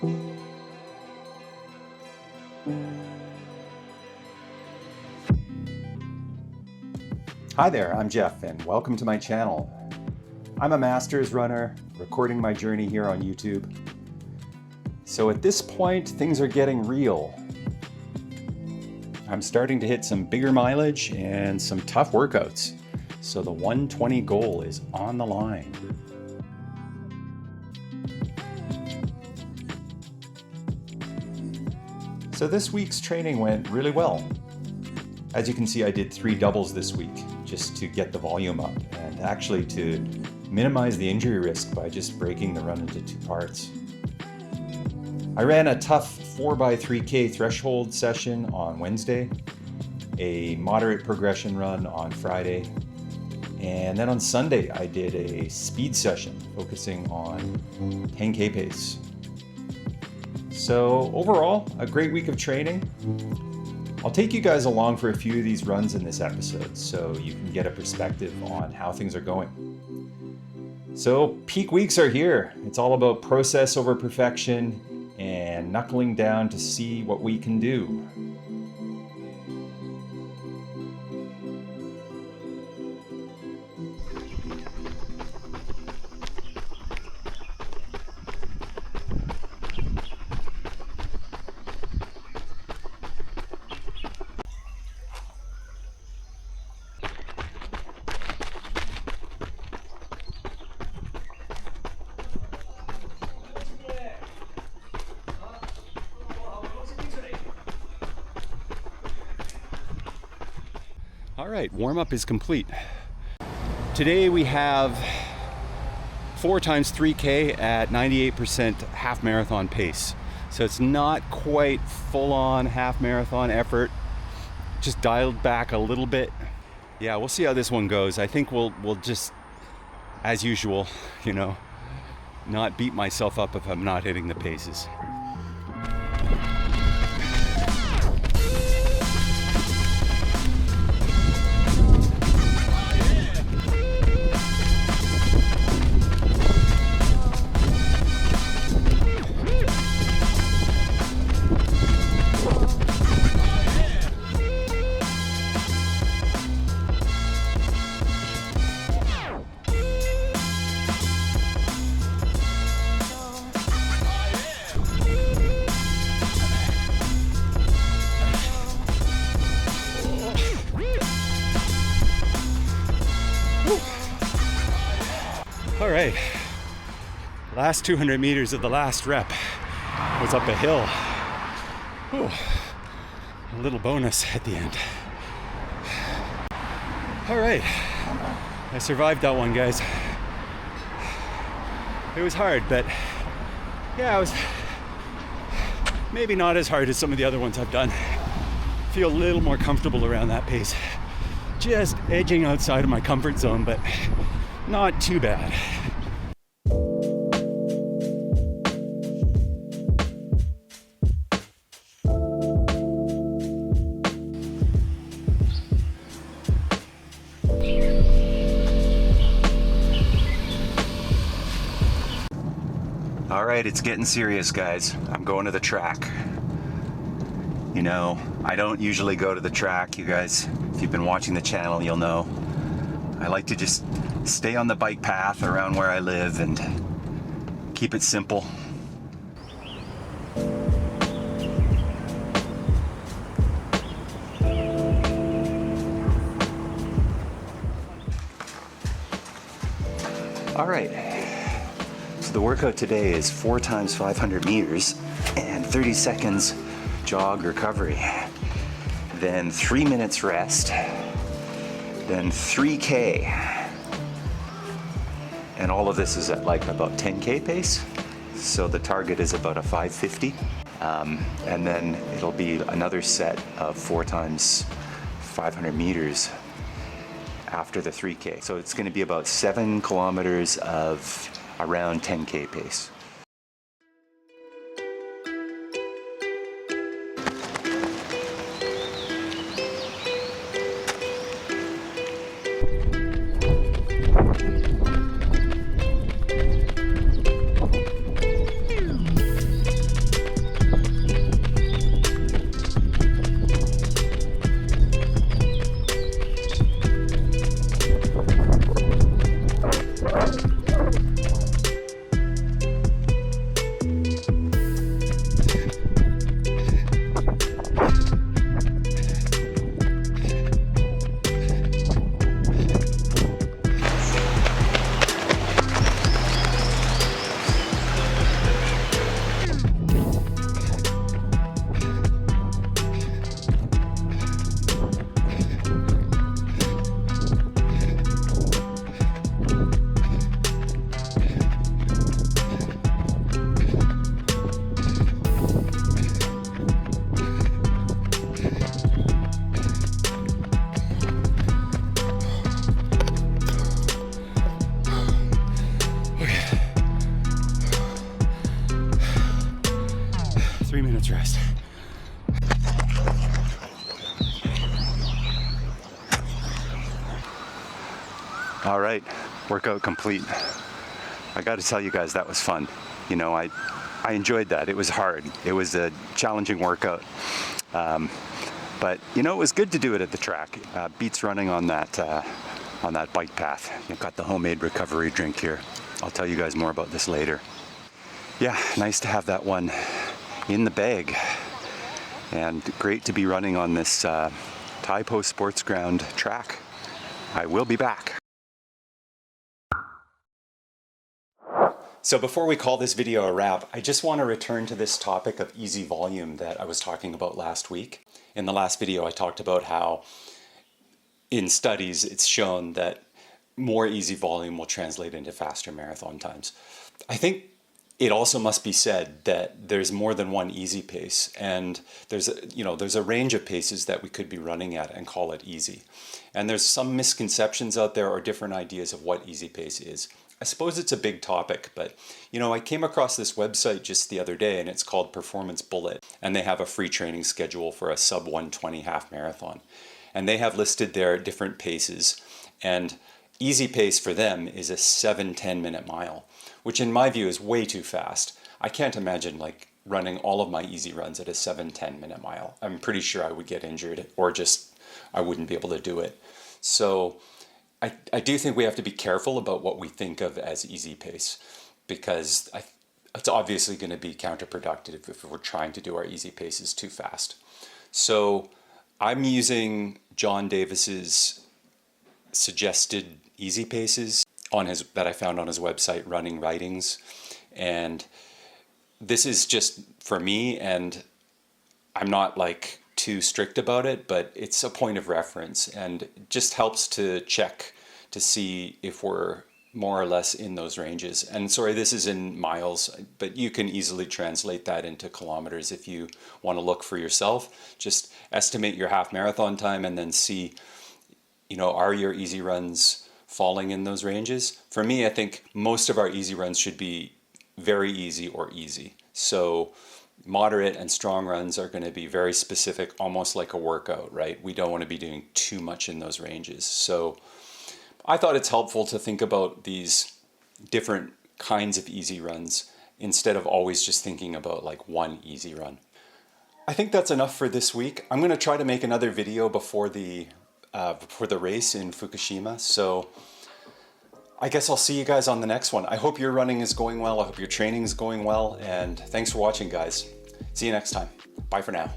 Hi there, I'm Jeff, and welcome to my channel. I'm a masters runner, recording my journey here on YouTube. So at this point, things are getting real. I'm starting to hit some bigger mileage and some tough workouts. So the 120 goal is on the line. So this week's training went really well. As you can see, I did 3 doubles this week just to get the volume up and actually to minimize the injury risk by just breaking the run into 2 parts. I ran a tough 4x3K threshold session on Wednesday, a moderate progression run on Friday, and then on Sunday I did a speed session focusing on 10K pace. So overall, a great week of training. I'll take you guys along for a few of these runs in this episode so you can get a perspective on how things are going. So peak weeks are here. It's all about process over perfection and knuckling down to see what we can do. All right, warm-up is complete. Today we have 4x3K at 98% half marathon pace. So it's not quite full-on half marathon effort, just dialed back a little bit. Yeah, we'll see how this one goes. I think we'll just, as usual, not beat myself up if I'm not hitting the paces. All right, last 200 meters of the last rep was up a hill. Whew. A little bonus at the end. All right, I survived that one, guys. It was hard, but yeah, it was maybe not as hard as some of the other ones I've done. Feel a little more comfortable around that pace. Just edging outside of my comfort zone, but not too bad. All right, it's getting serious, guys. I'm going to the track. I don't usually go to the track. You guys, if you've been watching the channel, you'll know. I like to just stay on the bike path around where I live and keep it simple. All right, so the workout today is 4x500 meters and 30 seconds jog recovery. Then 3 minutes rest. Then 3K. And all of this is at like about 10K pace. So the target is about a 550. And then it'll be another set of 4x500 meters after the 3K. So it's going to be about 7 kilometers of around 10K pace. 3 minutes rest. All right, workout complete. I got to tell you guys, that was fun. You know, I enjoyed that. It was hard. It was a challenging workout. But you know, it was good to do it at the track. Beats running on that bike path. You've got the homemade recovery drink here. I'll tell you guys more about this later. Yeah, nice to have that one in the bag. And great to be running on this Taipo Sports Ground track. I will be back. So before we call this video a wrap, I just want to return to this topic of easy volume that I was talking about last week. In the last video, I talked about how in studies it's shown that more easy volume will translate into faster marathon times. I think it also must be said that there's more than one easy pace, and there's a range of paces that we could be running at and call it easy. And there's some misconceptions out there or different ideas of what easy pace is. I suppose it's a big topic, but you know, I came across this website just the other day and it's called Performance Bullet, and they have a free training schedule for a sub 120 half marathon. And they have listed their different paces, and easy pace for them is a 7-10 minute mile, which in my view is way too fast. I can't imagine like running all of my easy runs at a 7-10 minute mile. I'm pretty sure I would get injured or just I wouldn't be able to do it. So I do think we have to be careful about what we think of as easy pace, because it's obviously going to be counterproductive if we're trying to do our easy paces too fast. So I'm using John Davis's suggested easy paces that I found on his website, Running Writings, and this is just for me, and I'm not like too strict about it, but it's a point of reference and it just helps to check to see if we're more or less in those ranges. And sorry, this is in miles, but you can easily translate that into kilometers if you want to look for yourself. Just estimate your half marathon time and then see, you know, are your easy runs falling in those ranges? For me, I think most of our easy runs should be very easy or easy. So moderate and strong runs are going to be very specific, almost like a workout, right? We don't want to be doing too much in those ranges. So I thought it's helpful to think about these different kinds of easy runs instead of always just thinking about like one easy run. I think that's enough for this week. I'm going to try to make another video before the race in Fukushima. So I guess I'll see you guys on the next one. I hope your running is going well. I hope your training is going well. And thanks for watching, guys. See you next time. Bye for now.